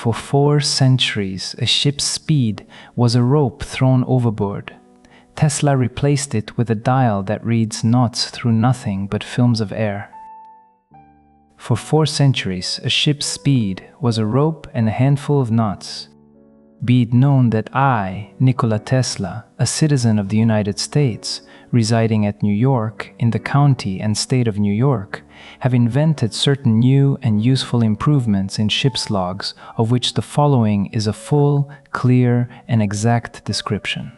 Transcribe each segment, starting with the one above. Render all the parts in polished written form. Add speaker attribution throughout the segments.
Speaker 1: For 4 centuries, a ship's speed was a rope thrown overboard. Tesla replaced it with a dial that reads knots through nothing but films of air. For 4 centuries, a ship's speed was a rope and a handful of knots. Be it known that I, Nikola Tesla, a citizen of the United States, residing at New York, in the county and state of New York, have invented certain new and useful improvements in ship's logs, of which the following is a full, clear, and exact description.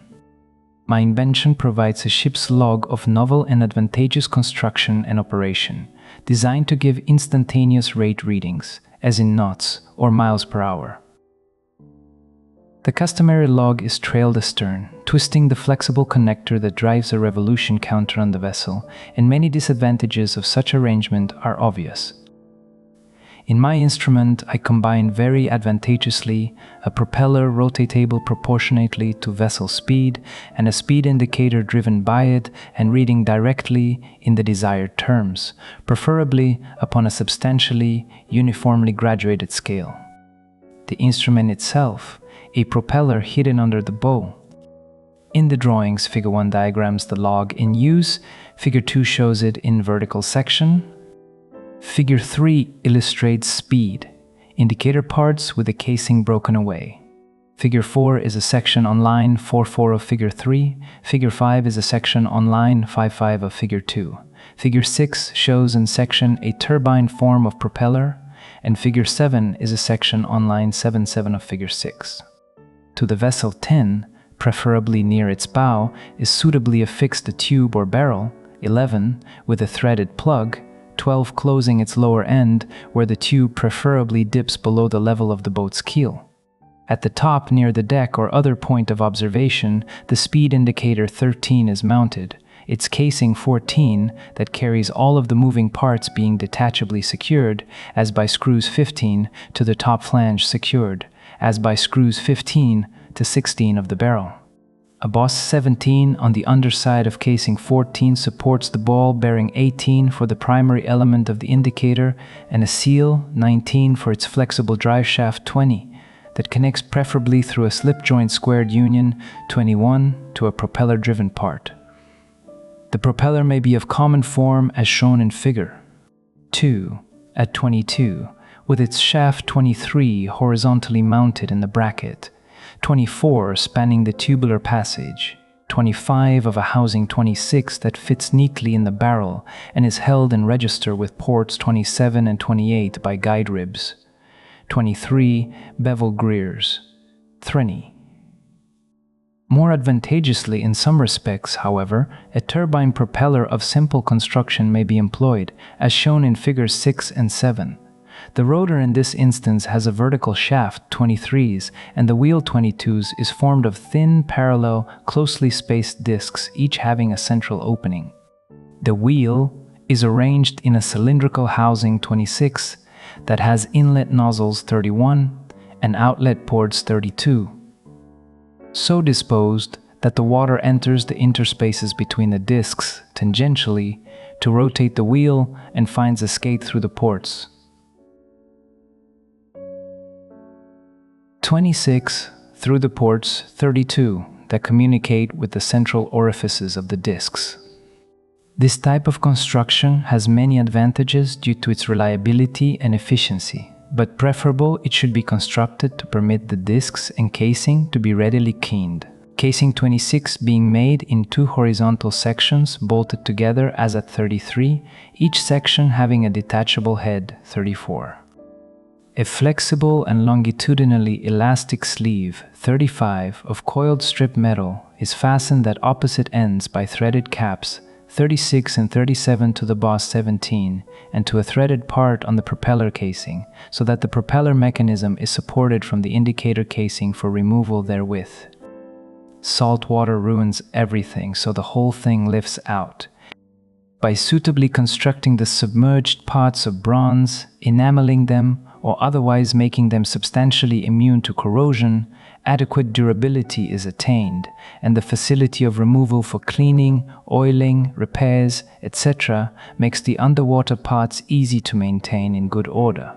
Speaker 1: My invention provides a ship's log of novel and advantageous construction and operation, designed to give instantaneous rate readings, as in knots or miles per hour. The customary log is trailed astern, twisting the flexible connector that drives a revolution counter on the vessel, and many disadvantages of such arrangement are obvious. In my instrument, I combine very advantageously a propeller rotatable proportionately to vessel speed and a speed indicator driven by it and reading directly in the desired terms, preferably upon a substantially, uniformly graduated scale. The instrument itself, a propeller hidden under the bow. In the drawings, Figure 1 diagrams the log in use, Figure 2 shows it in vertical section. Figure 3 illustrates speed, indicator parts with the casing broken away. Figure 4 is a section on line 4.4 of Figure 3, Figure 5 is a section on line 5.5 of Figure 2. Figure 6 shows in section a turbine form of propeller, and Figure 7 is a section on line 7.7 of Figure 6. To the vessel 10, preferably near its bow, is suitably affixed a tube or barrel, 11, with a threaded plug, 12 closing its lower end, where the tube preferably dips below the level of the boat's keel. At the top near the deck or other point of observation, the speed indicator 13 is mounted, its casing 14 that carries all of the moving parts being detachably secured, as by screws 15 to the top flange secured, as by screws 15 to 16 of the barrel. A boss 17 on the underside of casing 14 supports the ball bearing 18 for the primary element of the indicator and a seal 19 for its flexible drive shaft 20 that connects preferably through a slip joint squared union 21 to a propeller-driven part. The propeller may be of common form as shown in Figure 2 at 22, with its shaft 23 horizontally mounted in the bracket, 24 spanning the tubular passage, 25 of a housing 26 that fits neatly in the barrel and is held in register with ports 27 and 28 by guide ribs, 23 bevel greers, 30. More advantageously in some respects, however, a turbine propeller of simple construction may be employed, as shown in Figures 6 and 7. The rotor in this instance has a vertical shaft, 23s, and the wheel 22s is formed of thin, parallel, closely spaced discs, each having a central opening. The wheel is arranged in a cylindrical housing 26 that has inlet nozzles 31 and outlet ports 32. So disposed that the water enters the interspaces between the discs tangentially to rotate the wheel and finds a skate through the ports. 26 through the ports 32 that communicate with the central orifices of the discs. This type of construction has many advantages due to its reliability and efficiency, but preferable it should be constructed to permit the discs and casing to be readily cleaned. Casing 26 being made in 2 horizontal sections bolted together as at 33, each section having a detachable head 34. A flexible and longitudinally elastic sleeve 35 of coiled strip metal is fastened at opposite ends by threaded caps 36 and 37 to the boss 17 and to a threaded part on the propeller casing, so that the propeller mechanism is supported from the indicator casing for removal therewith. Salt water ruins everything, so the whole thing lifts out. By suitably constructing the submerged parts of bronze, enameling them, or otherwise making them substantially immune to corrosion, adequate durability is attained, and the facility of removal for cleaning, oiling, repairs, etc. makes the underwater parts easy to maintain in good order.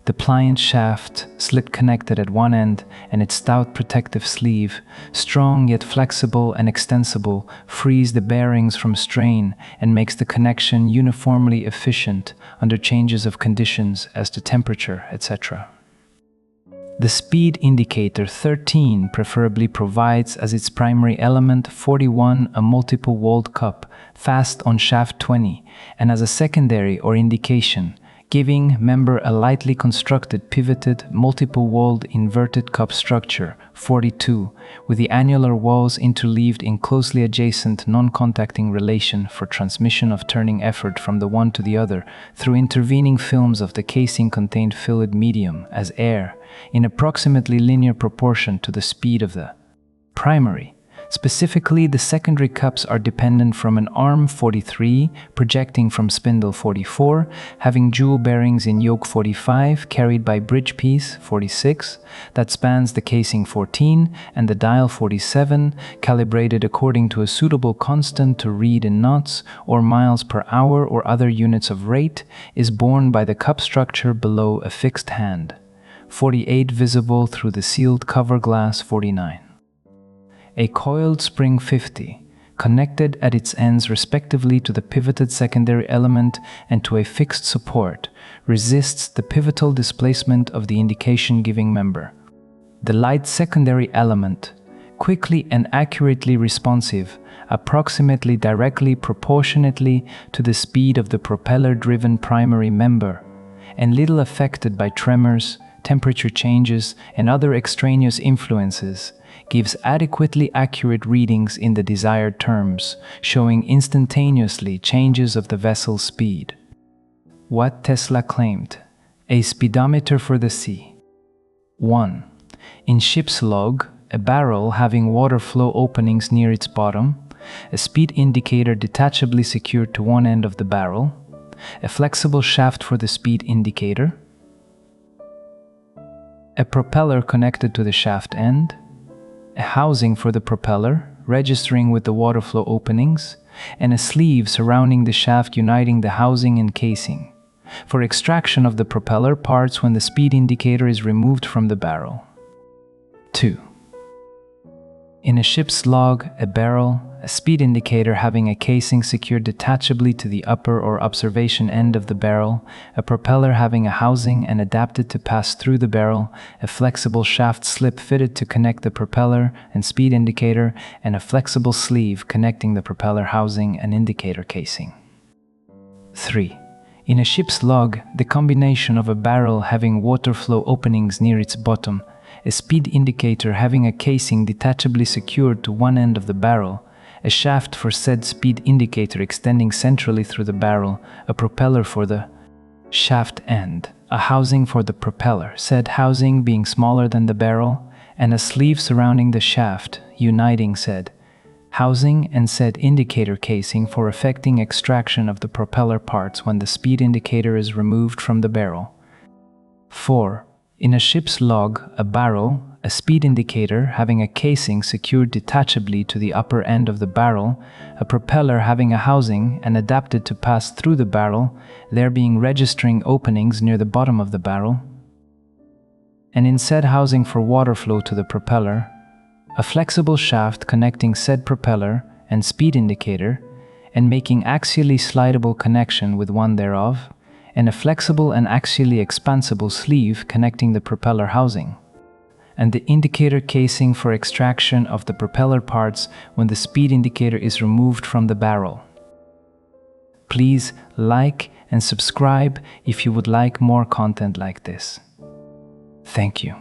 Speaker 1: The pliant shaft, slit connected at one end, and its stout protective sleeve, strong yet flexible and extensible, frees the bearings from strain and makes the connection uniformly efficient under changes of conditions as to temperature, etc. The speed indicator 13 preferably provides as its primary element 41 a multiple-walled cup fast on shaft 20 and as a secondary or indication, giving member a lightly constructed pivoted multiple-walled inverted cup structure 42 with the annular walls interleaved in closely adjacent non-contacting relation for transmission of turning effort from the one to the other through intervening films of the casing contained fluid medium as air in approximately linear proportion to the speed of the primary. Specifically, the secondary cups are dependent from an arm 43 projecting from spindle 44, having jewel bearings in yoke 45 carried by bridge piece 46 that spans the casing 14 and the dial 47, calibrated according to a suitable constant to read in knots or miles per hour or other units of rate, is borne by the cup structure below a fixed hand. 48 visible through the sealed cover glass 49. A coiled spring 50, connected at its ends respectively to the pivoted secondary element and to a fixed support, resists the pivotal displacement of the indication-giving member. The light secondary element, quickly and accurately responsive, approximately directly proportionately to the speed of the propeller-driven primary member, and little affected by tremors, temperature changes, and other extraneous influences, gives adequately accurate readings in the desired terms, showing instantaneously changes of the vessel's speed. What Tesla claimed: a speedometer for the sea. 1. In ship's log, a barrel having water flow openings near its bottom, a speed indicator detachably secured to one end of the barrel, a flexible shaft for the speed indicator, a propeller connected to the shaft end, a housing for the propeller, registering with the water flow openings, and a sleeve surrounding the shaft uniting the housing and casing, for extraction of the propeller parts when the speed indicator is removed from the barrel. 2. In a ship's log, a barrel, a speed indicator having a casing secured detachably to the upper or observation end of the barrel, a propeller having a housing and adapted to pass through the barrel, a flexible shaft slip fitted to connect the propeller and speed indicator, and a flexible sleeve connecting the propeller housing and indicator casing. 3. In a ship's log, the combination of a barrel having water flow openings near its bottom, a speed indicator having a casing detachably secured to one end of the barrel, a shaft for said speed indicator extending centrally through the barrel, a propeller for the shaft end, a housing for the propeller, said housing being smaller than the barrel, and a sleeve surrounding the shaft, uniting said housing and said indicator casing for effecting extraction of the propeller parts when the speed indicator is removed from the barrel. 4. In a ship's log, a barrel, a speed indicator having a casing secured detachably to the upper end of the barrel, a propeller having a housing and adapted to pass through the barrel, there being registering openings near the bottom of the barrel, and in said housing for water flow to the propeller, a flexible shaft connecting said propeller and speed indicator, and making axially slidable connection with one thereof, and a flexible and axially expansible sleeve connecting the propeller housing, and the indicator casing for extraction of the propeller parts when the speed indicator is removed from the barrel. Please like and subscribe if you would like more content like this. Thank you.